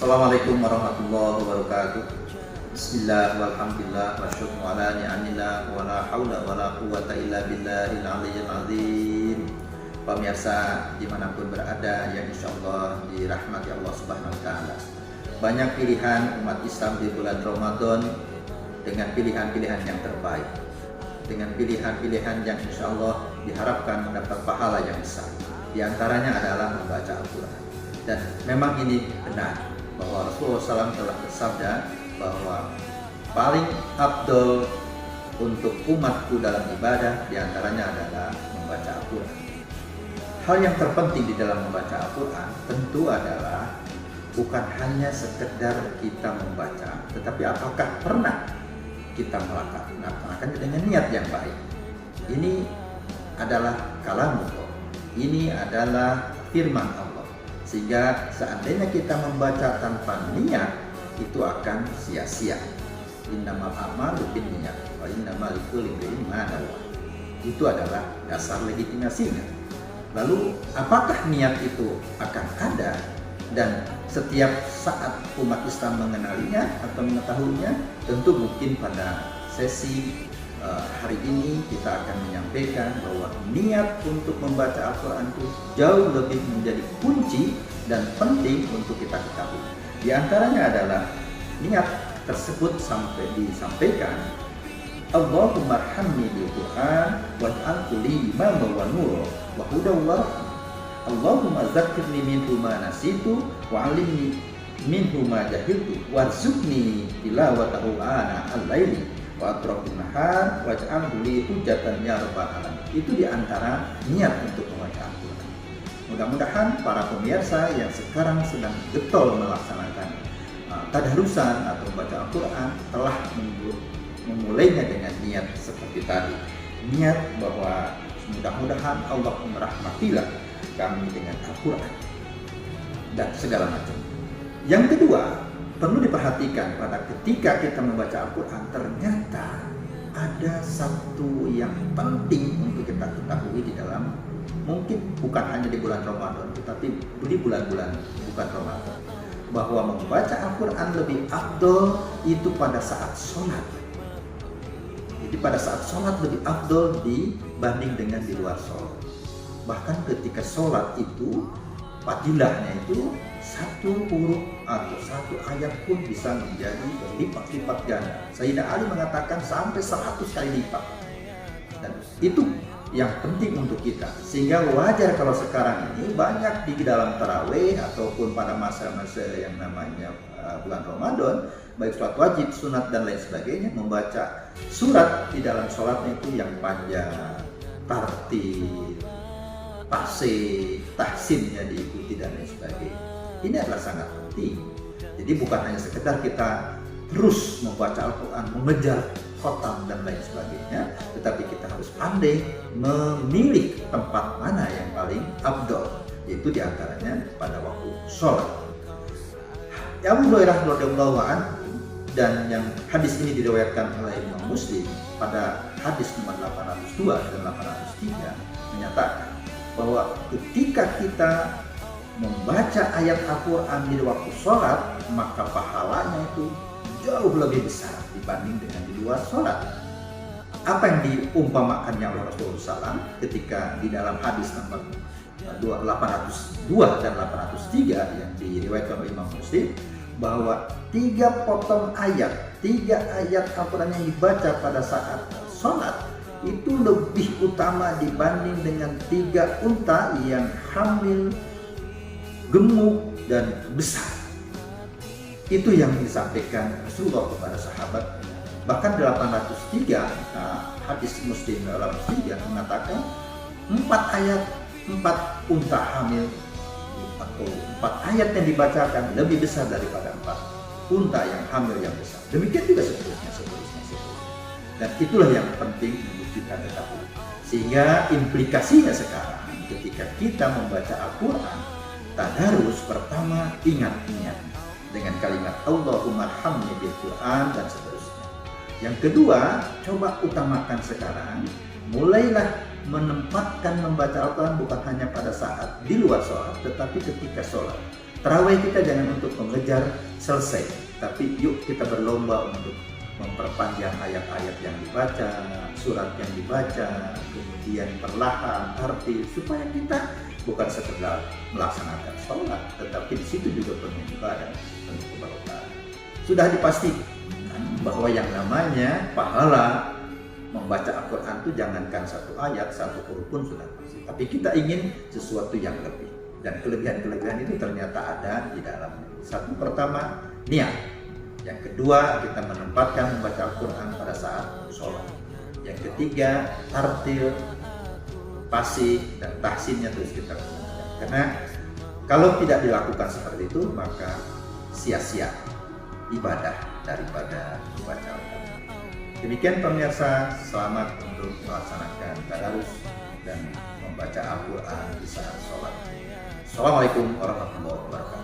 Assalamualaikum warahmatullahi wabarakatuh. Bismillah walhamdulillah wa syukru ala ni'amillah wa la hawla wa la quwwata illa billahil aliyyil azim. Pemirsa dimanapun berada yang insyaallah dirahmati Allah subhanahu wa ta'ala, banyak pilihan umat Islam di bulan Ramadan dengan pilihan-pilihan yang terbaik, dengan pilihan-pilihan yang insyaallah diharapkan mendapat pahala yang besar. Di antaranya adalah membaca Al-Quran. Dan memang ini benar bahwa Rasulullah SAW telah bersabda bahwa paling afdol untuk umatku dalam ibadah diantaranya adalah membaca Al-Quran. Hal yang terpenting di dalam membaca Al-Quran tentu adalah bukan hanya sekedar kita membaca, tetapi apakah pernah kita melaksanakannya dengan niat yang baik. Ini adalah kalamullah, ini adalah firman Allah, sehingga seandainya kita membaca tanpa niat itu akan sia-sia. Innamal a'malu binniyat wa innamal likulli imri'in ma nawa. Itu adalah dasar legitimasinya. Lalu apakah niat itu akan ada dan setiap saat umat Islam mengenalinya atau mengetahuinya? Tentu mungkin pada sesi hari ini kita akan menyampaikan bahwa niat untuk membaca Al-Quran itu jauh lebih menjadi kunci dan penting untuk kita ketahui. Di antaranya adalah niat tersebut sampai disampaikan, Allahumma arhamni bil Quran waj'alhu li imaman wa nura wa hudan wa rahmah. Allahumma dzakkirni minhu ma nasitu wa 'allimni minhu ma jahiltu warzuqni tilawatahu ana al-laili wa atrafun nahar waj'alhu li hujjatan ya rabbal alamin. Itu di antara niat untuk membaca Al-Quran. Mudah-mudahan para pemirsa yang sekarang sedang getol melaksanakan tadarusan atau membaca Al-Quran telah memulainya dengan niat seperti tadi. Niat bahwa mudah-mudahan Allah merahmatilah kami dengan Al-Quran dan segala macam. Yang kedua, perlu diperhatikan pada ketika kita membaca Al-Quran, ternyata ada satu yang penting untuk kita ketahui di dalam, mungkin bukan hanya di bulan Ramadan, tetapi di bulan-bulan bukan Ramadan, bahwa membaca Al-Quran lebih afdol itu pada saat sholat. Jadi pada saat sholat lebih afdol dibanding dengan di luar sholat. Bahkan ketika sholat itu fadilahnya itu satu huruf atau satu ayat pun bisa menjadi berlipat-lipat ganda. Sayyidina Ali mengatakan sampai 100 kali lipat. Dan itu yang penting untuk kita. Sehingga wajar kalau sekarang ini banyak di dalam tarawih ataupun pada masa-masa yang namanya bulan Ramadan, baik sholat wajib, sunat dan lain sebagainya, membaca surat di dalam sholatnya itu yang panjang, tartil, tasih, tahsinnya diikuti dan lain sebagainya. Ini adalah sangat penting. Jadi bukan hanya sekedar kita terus membaca Al-Quran, mengejar khotam dan lain sebagainya, tetapi kita harus pandai memilih tempat mana yang paling afdol, yaitu diantaranya pada waktu sholat. Abu Hurairah radhiyallahu anhu, dan yang hadis ini diriwayatkan oleh Imam Muslim pada hadis nomor 802 dan 803 menyatakan bahwa ketika kita membaca ayat Al-Quran di waktu sholat, maka pahalanya itu jauh lebih besar dibanding dengan di luar sholat. Apa yang diumpamakannya oleh Rasulullah SAW ketika di dalam hadis nomor 802 dan 803 yang diriwayatkan oleh Imam Muslim, bahwa 3 potong ayat, 3 ayat Al-Quran yang dibaca pada saat sholat itu lebih utama dibanding dengan 3 unta yang hamil, gemuk dan besar. Itu yang disampaikan Rasulullah kepada sahabat. Bahkan 803 hadis Muslim 803 mengatakan 4 ayat, 4 unta hamil atau 4 ayat yang dibacakan lebih besar daripada 4 unta yang hamil yang besar. Demikian juga seterusnya. Dan itulah yang penting untuk kita ketahui. Sehingga implikasinya sekarang ketika kita membaca Al-Quran, tadarus pertama ingat niat dengan kalimat Allahumma arhamni bil Quran dan seterusnya. Yang kedua, coba utamakan sekarang, mulailah menempatkan membaca Al-Quran bukan hanya pada saat di luar sholat, tetapi ketika sholat. Tarawih kita jangan untuk mengejar selesai, tapi yuk kita berlomba untuk memperpanjang ayat-ayat yang dibaca, surat yang dibaca, kemudian perlahan, arti, supaya kita bukan sekedar melaksanakan sholat, tetapi di situ juga penuh ibadah, penuh keberkahan. Sudah dipastikan bahwa yang namanya pahala membaca Al-Quran itu jangankan satu ayat, satu huruf pun sudah pasti. Tapi kita ingin sesuatu yang lebih. Dan kelebihan-kelebihan itu ternyata ada di dalamnya. Satu, pertama, niat. Yang kedua, kita menempatkan membaca Al-Quran pada saat sholat. Yang ketiga, tartil, fasih, dan tahsinnya terus kita gunakan. Karena kalau tidak dilakukan seperti itu, maka sia-sia ibadah daripada membaca Al-Quran. Demikian pemirsa, selamat untuk melaksanakan tadarus dan membaca Al-Quran di saat sholat. Assalamualaikum warahmatullahi wabarakatuh.